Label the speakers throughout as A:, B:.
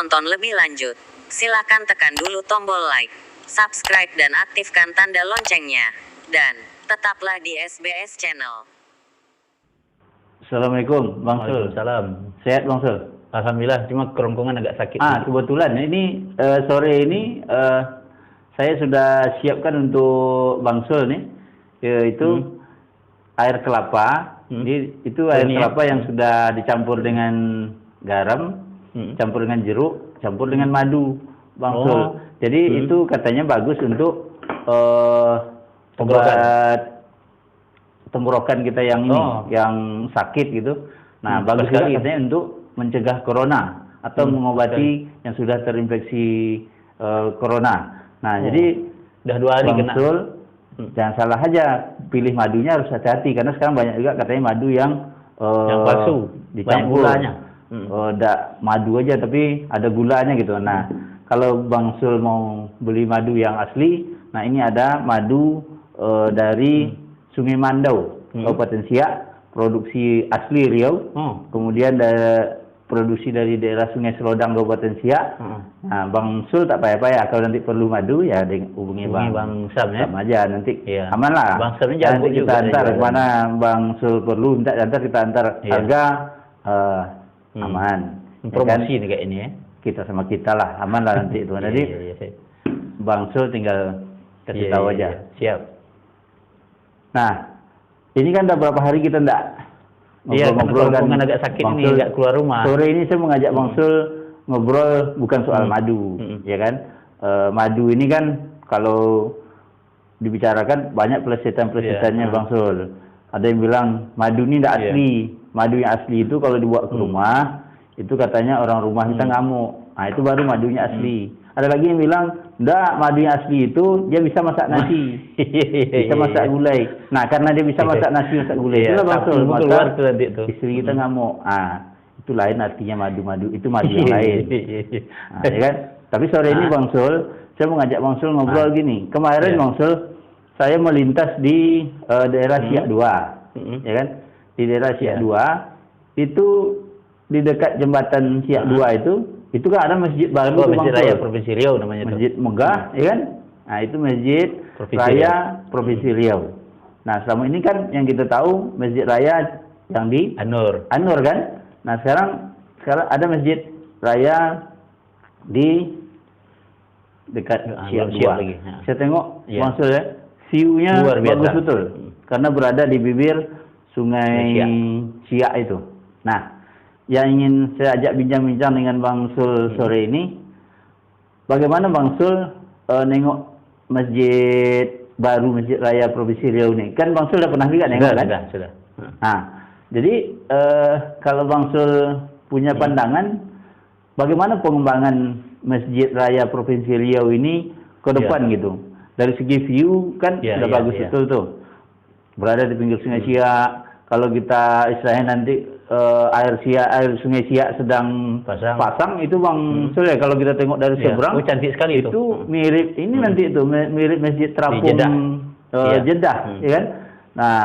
A: nonton lebih lanjut, silakan tekan dulu tombol like, subscribe dan aktifkan tanda loncengnya. Dan tetaplah di SBS Channel.
B: Assalamualaikum, Bang Sul.
C: Waalaikumsalam.
B: Sehat, Bang Sul?
C: Alhamdulillah, cuma kerongkongan agak sakit.
B: Kebetulan ini sore ini saya sudah siapkan untuk Bang Sul nih, yaitu air kelapa. Jadi itu air kelapa yang sudah dicampur dengan garam, campur dengan jeruk, campur dengan madu, Bang Sul. Jadi itu katanya bagus untuk obat tenggorokan kita yang ini, yang sakit gitu. Nah, bagus juga katanya untuk mencegah corona atau mengobati yang sudah terinfeksi corona. Nah, jadi
C: udah 2 hari
B: Bang
C: kena.
B: Sul, jangan salah aja pilih madunya, harus hati-hati karena sekarang banyak juga katanya madu yang
C: palsu,
B: dicampur
C: banyak
B: gulanya. Madu aja tapi ada gulanya gitu. Nah, kalau Bang Sul mau beli madu yang asli, nah ini ada madu dari Sungai Mandau, Kabupaten Siak, produksi asli Riau. Kemudian produksi dari daerah Sungai Selodang, Kabupaten Siak. Nah, Bang Sul tak payah-payah. Kalau nanti perlu madu, ya hubungi Bang
C: Sam ya.
B: Sam aja nanti.
C: Iya.
B: Aman lah.
C: Bang Sam ini jago
B: nanti kita
C: juga
B: antar
C: ya,
B: kemana Bang Sul perlu, minta antar kita antar. Harga aman.
C: Promosi nih kayak ini ya.
B: Kita sama kita lah, aman lah nanti itu. Jadi Bang Sul tinggal kasih tahu aja.
C: Siap.
B: Nah, ini kan udah berapa hari kita enggak ngobrol-ngobrol kan,
C: agak sakit ini, enggak keluar rumah.
B: Sore ini saya mengajak Bang Sul ngobrol bukan soal madu, ya kan? Madu ini kan kalau dibicarakan banyak plesetan-plesetannya, Bang Sul. Ada yang bilang madu ini tidak asli. Madu yang asli itu kalau dibawa ke rumah, itu katanya orang rumah kita ngamuk. Nah, itu baru madunya asli. Ada lagi yang bilang, enggak, madu yang asli itu dia bisa masak nasi. Bisa masak gulai. Nah, karena dia bisa masak nasi, masak gulai, itulah Bang Sul, maka istri kita ngamuk. Itu lain artinya madu-madu, itu madu yang lain. Nah, ya kan? Tapi sore ini Bang Sul, saya mau ngajak Bang Sul ngobrol gini. Kemarin Bang Sul, saya melintas di daerah Siak 2. Ya kan? Di daerah Siak 2, itu di dekat jembatan Siak 2 itu kan ada masjid baru,
C: Masjid Raya Provinsi Riau namanya itu.
B: Masjid megah, ya kan? Nah, itu Masjid Raya Provinsi Riau. Nah, selama ini kan yang kita tahu Masjid Raya yang di
C: Anur
B: kan? Nah, sekarang ada Masjid Raya di dekat Siak 2.
C: lagi.
B: Saya tengok Bang Sul ya, view-nya bagus betul. Karena berada di bibir Sungai Siak itu. Nah, yang ingin saya ajak bincang-bincang dengan Bang Sul sore ini, bagaimana Bang Sul nengok masjid baru, Masjid Raya Provinsi Riau ini? Kan Bang Sul udah pernah juga nengok kan?
C: Sudah.
B: Nah, jadi kalau Bang Sul punya pandangan, bagaimana pengembangan Masjid Raya Provinsi Riau ini ke depan gitu? Dari segi view kan sudah bagus betul tuh. Berada di pinggir Sungai Siak. Kalau kita istilahnya nanti air Sungai Siak sedang pasang itu Bang Sul ya, kalau kita tengok dari seberang,
C: cantik sekali
B: itu mirip ini nanti itu mirip Masjid Terapung Jeddah, ya kan? Nah,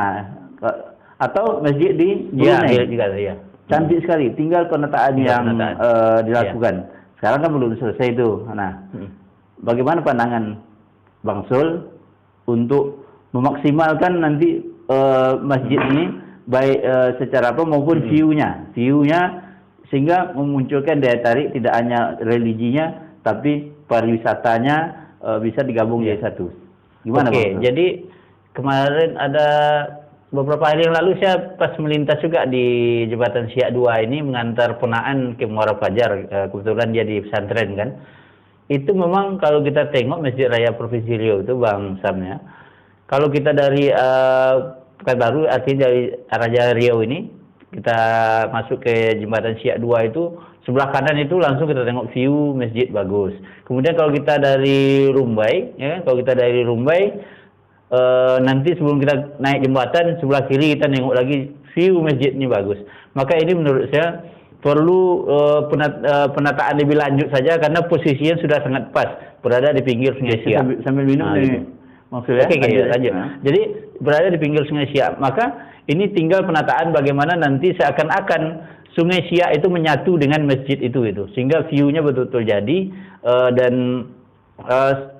B: atau masjid di Brunei
C: juga
B: cantik sekali, tinggal penataan yang dilakukan. Sekarang kan belum selesai itu. Nah, bagaimana pandangan Bang Sul untuk memaksimalkan nanti masjid ini, baik secara apa maupun view-nya sehingga memunculkan daya tarik tidak hanya religinya tapi pariwisatanya bisa digabung jadi satu. Gimana Bang?
C: Jadi kemarin ada beberapa hari yang lalu saya pas melintas juga di jembatan Siak 2 ini mengantar ponaan ke Muara Fajar, kebetulan dia di pesantren kan. Itu memang kalau kita tengok Masjid Raya Provinsi Riau itu Bang Sam ya, kalau kita dari Pekanbaru, artinya dari arah Jalan Riau ini, kita masuk ke jembatan Siak 2 itu, sebelah kanan itu langsung kita tengok view masjid bagus. Kemudian kalau kita dari Rumbai, ya kan? Kalau kita dari Rumbai, nanti sebelum kita naik jembatan, sebelah kiri kita nengok lagi view masjid ini bagus. Maka ini menurut saya perlu penataan lebih lanjut saja karena posisinya sudah sangat pas, berada di pinggir Sungai Siak.
B: Sambil minum nih. Maksudnya?
C: Oke, lanjut. Jadi berada di pinggir Sungai Siak, maka ini tinggal penataan bagaimana nanti seakan-akan Sungai Siak itu menyatu dengan masjid itu, sehingga view-nya betul-betul jadi dan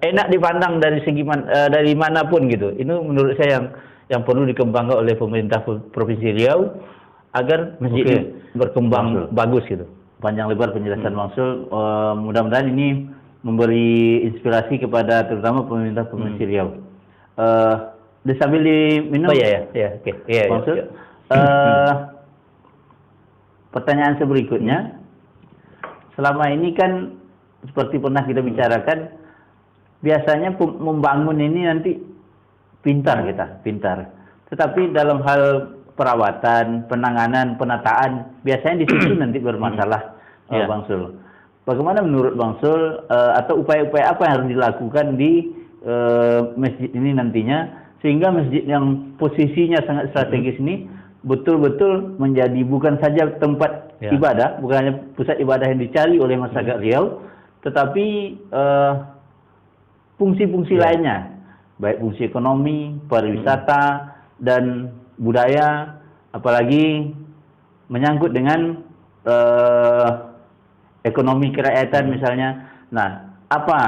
C: enak dipandang dari segi dari manapun gitu. Ini menurut saya yang perlu dikembangkan oleh pemerintah Provinsi Riau agar masjid ini berkembang bagus gitu.
B: Panjang lebar penjelasan Bang Sul. Mudah-mudahan ini memberi inspirasi kepada terutama pemerintah Provinsi Riau. Sambil diminum.
C: Oh iya, oke. Iya,
B: Bang Sul. Pertanyaan berikutnya, selama ini kan seperti pernah kita bicarakan, biasanya membangun ini nanti pintar. Tetapi dalam hal perawatan, penanganan, penataan, biasanya di situ nanti bermasalah, Bang Sul. Bagaimana menurut Bang Sul atau upaya-upaya apa yang harus dilakukan di masjid ini nantinya, sehingga masjid yang posisinya sangat strategis ini betul-betul menjadi bukan saja tempat ibadah, bukan hanya pusat ibadah yang dicari oleh masyarakat Riau, tetapi fungsi-fungsi lainnya, baik fungsi ekonomi, pariwisata, dan budaya, apalagi menyangkut dengan ekonomi kerakyatan misalnya. Nah, apa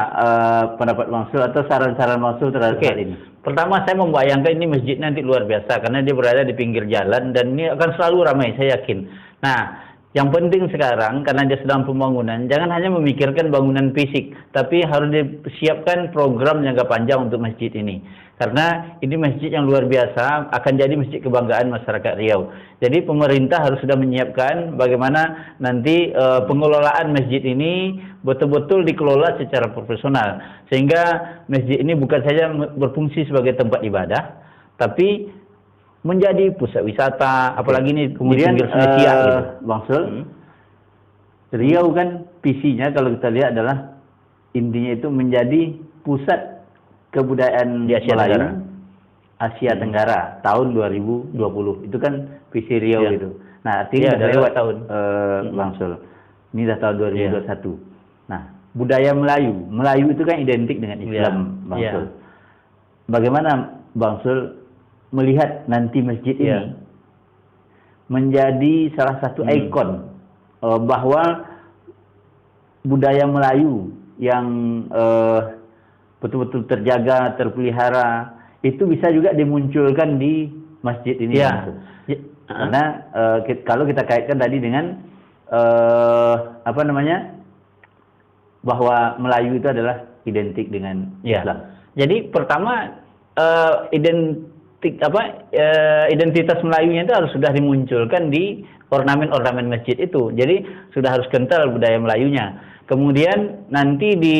B: pendapat Bang Sul atau saran-saran Bang Sul terhadap hal ini?
C: Pertama, saya membayangkan ini masjid nanti luar biasa karena dia berada di pinggir jalan dan ini akan selalu ramai, saya yakin. Nah, yang penting sekarang karena dia sedang pembangunan, jangan hanya memikirkan bangunan fisik, tapi harus disiapkan program jangka panjang untuk masjid ini. Karena ini masjid yang luar biasa, akan jadi masjid kebanggaan masyarakat Riau. Jadi pemerintah harus sudah menyiapkan bagaimana nanti pengelolaan masjid ini betul-betul dikelola secara profesional. Sehingga masjid ini bukan saja berfungsi sebagai tempat ibadah, tapi menjadi pusat wisata, apalagi ini
B: kemudian
C: di pinggir Sungai Siak gitu.
B: Bang Sul, Riau kan visinya kalau kita lihat adalah intinya itu menjadi pusat kebudayaan
C: di Asia
B: Melayu
C: Tenggara.
B: Asia Tenggara tahun 2020. Itu kan visi Riau gitu. Nah, artinya
C: udah lewat tahun.
B: Bang Sul. Ini dah tahun 2021. Nah, budaya Melayu itu kan identik dengan Islam, Bang Sul. Bagaimana Bang Sul melihat nanti masjid ini menjadi salah satu ikon bahwa budaya Melayu yang betul-betul terjaga, terpelihara, itu bisa juga dimunculkan di masjid ini. Karena kalau kita kaitkan tadi dengan bahwa Melayu itu adalah identik dengan Islam.
C: Jadi pertama identitas Melayunya itu harus sudah dimunculkan di ornamen-ornamen masjid itu. Jadi sudah harus kental budaya Melayunya. Kemudian nanti di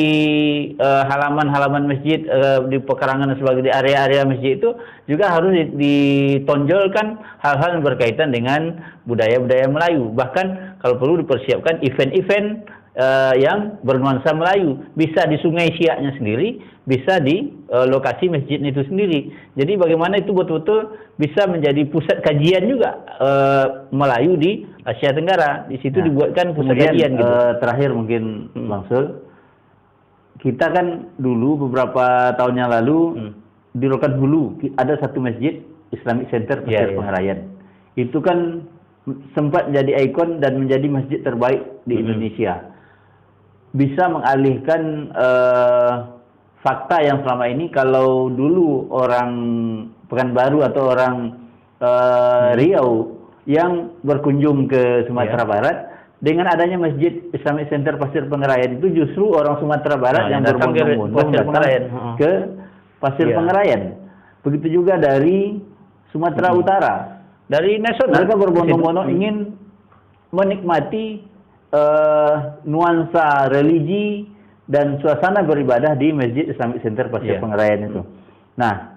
C: halaman-halaman masjid, di pekarangan dan sebagainya, di area-area masjid itu juga harus ditonjolkan hal-hal yang berkaitan dengan budaya-budaya Melayu. Bahkan kalau perlu dipersiapkan event-event yang bernuansa Melayu. Bisa di Sungai Siaknya sendiri, bisa di lokasi masjid itu sendiri. Jadi bagaimana itu betul-betul bisa menjadi pusat kajian juga Melayu di Asia Tenggara. Di situ dibuatkan pusat kajian gitu.
B: Terakhir mungkin Bang Sul, kita kan dulu beberapa tahun yang lalu di Rokan Hulu ada satu masjid Islamic Center Pasir Pengarayan. Itu kan sempat jadi ikon dan menjadi masjid terbaik di Indonesia. Bisa mengalihkan fakta yang selama ini kalau dulu orang Pekanbaru atau orang Riau yang berkunjung ke Sumatera Barat, dengan adanya Masjid Islamic Center Pasir Pengarayan itu justru orang Sumatera Barat yang berbondong-bondong datang ke Pasir Pengarayan. Begitu juga dari Sumatera Utara. Dari nasional mereka berbondong-bondong ingin menikmati nuansa religi dan suasana beribadah di Masjid Islamic Center Pasir Pengarayan itu. Nah,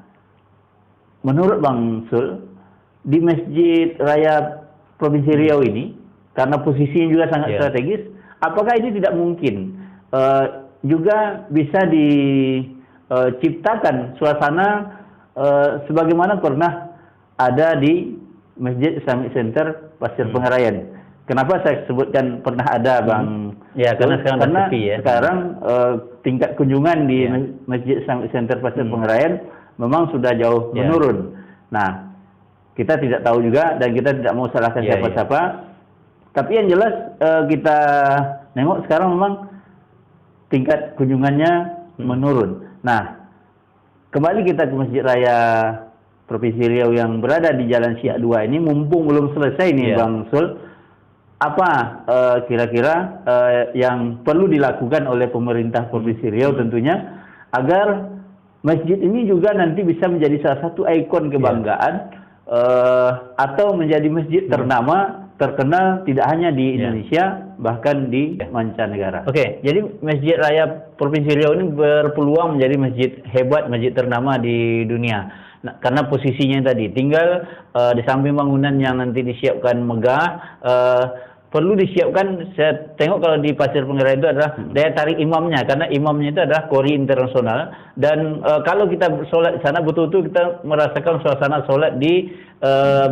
B: menurut Bang Sul, di Masjid Raya Provinsi Riau ini, karena posisinya juga sangat strategis, apakah ini tidak mungkin juga bisa diciptakan suasana sebagaimana pernah ada di Masjid Islamic Center Pasir Pengarayan? Kenapa saya sebutkan pernah ada, Bang?
C: Karena sekarang
B: sekarang tingkat kunjungan di Masjid Islamic Center Pasir Pengarayan memang sudah jauh menurun. Nah, kita tidak tahu juga dan kita tidak mau salahkan siapa-siapa. Tapi yang jelas kita nengok sekarang memang tingkat kunjungannya menurun. Nah, kembali kita ke Masjid Raya Provinsi Riau yang berada di Jalan Siak 2 ini, mumpung belum selesai nih Bang Sul, apa kira-kira yang perlu dilakukan oleh pemerintah Provinsi Riau tentunya agar masjid ini juga nanti bisa menjadi salah satu ikon kebanggaan atau menjadi masjid terkenal tidak hanya di Indonesia bahkan di mancanegara.
C: Oke, jadi Masjid Raya Provinsi Riau ini berpeluang menjadi masjid hebat, masjid ternama di dunia. Nah, karena posisinya tadi tinggal di samping bangunan yang nanti disiapkan megah, perlu disiapkan. Saya tengok kalau di Pasir Pengerang itu adalah daya tarik imamnya, karena imamnya itu adalah Qori internasional. Dan kalau kita sholat di sana betul-betul kita merasakan suasana sholat di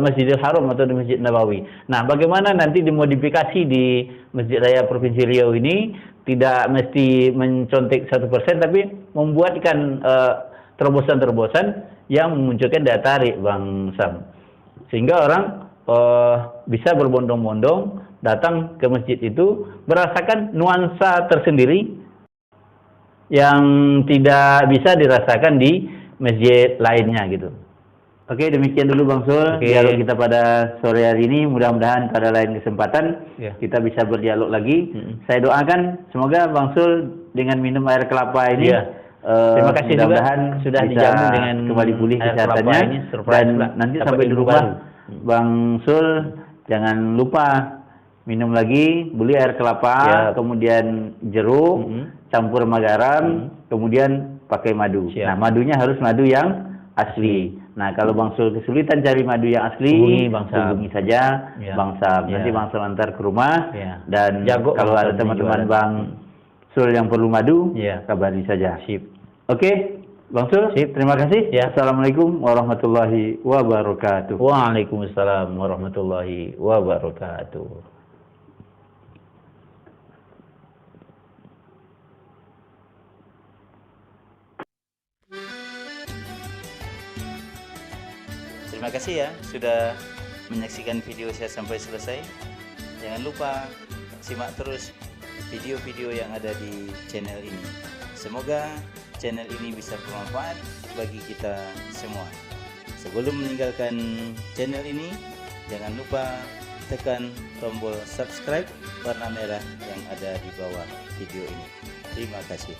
C: Masjidil Haram atau di Masjid Nabawi. Nah, bagaimana nanti dimodifikasi di Masjid Raya Provinsi Riau ini tidak mesti mencontek 1%, tapi membuatkan terobosan-terobosan yang memunculkan daya tarik, Bang Sam, sehingga orang bisa berbondong-bondong datang ke masjid itu, merasakan nuansa tersendiri yang tidak bisa dirasakan di masjid lainnya gitu.
B: Oke, demikian dulu Bang Sul. Dialog kita pada sore hari ini. Mudah-mudahan pada lain kesempatan kita bisa berdialog lagi. Saya doakan semoga Bang Sul dengan minum air kelapa ini
C: terima kasih
B: mudah-mudahan
C: sudah
B: bisa
C: dijamu dengan
B: kembali pulih kesehatannya. Dan nanti sampai di rumah Bang Sul jangan lupa minum lagi, beli air kelapa, kemudian jeruk, campur sama garam, kemudian pakai madu. Nah, madunya harus madu yang asli. Nah, kalau Bang Sul kesulitan cari madu yang asli, hubungi saja Bang Sam. Nanti Bang Sul antar ke rumah. Dan kalau ada teman-teman Bang Sul yang perlu madu, kabari saja. Oke, Bang Sul, terima kasih. Assalamualaikum warahmatullahi wabarakatuh.
C: Waalaikumsalam warahmatullahi wabarakatuh.
D: Terima kasih ya sudah menyaksikan video saya sampai selesai. Jangan lupa simak terus video-video yang ada di channel ini. Semoga channel ini bisa bermanfaat bagi kita semua. Sebelum meninggalkan channel ini, jangan lupa tekan tombol subscribe warna merah yang ada di bawah video ini. Terima kasih.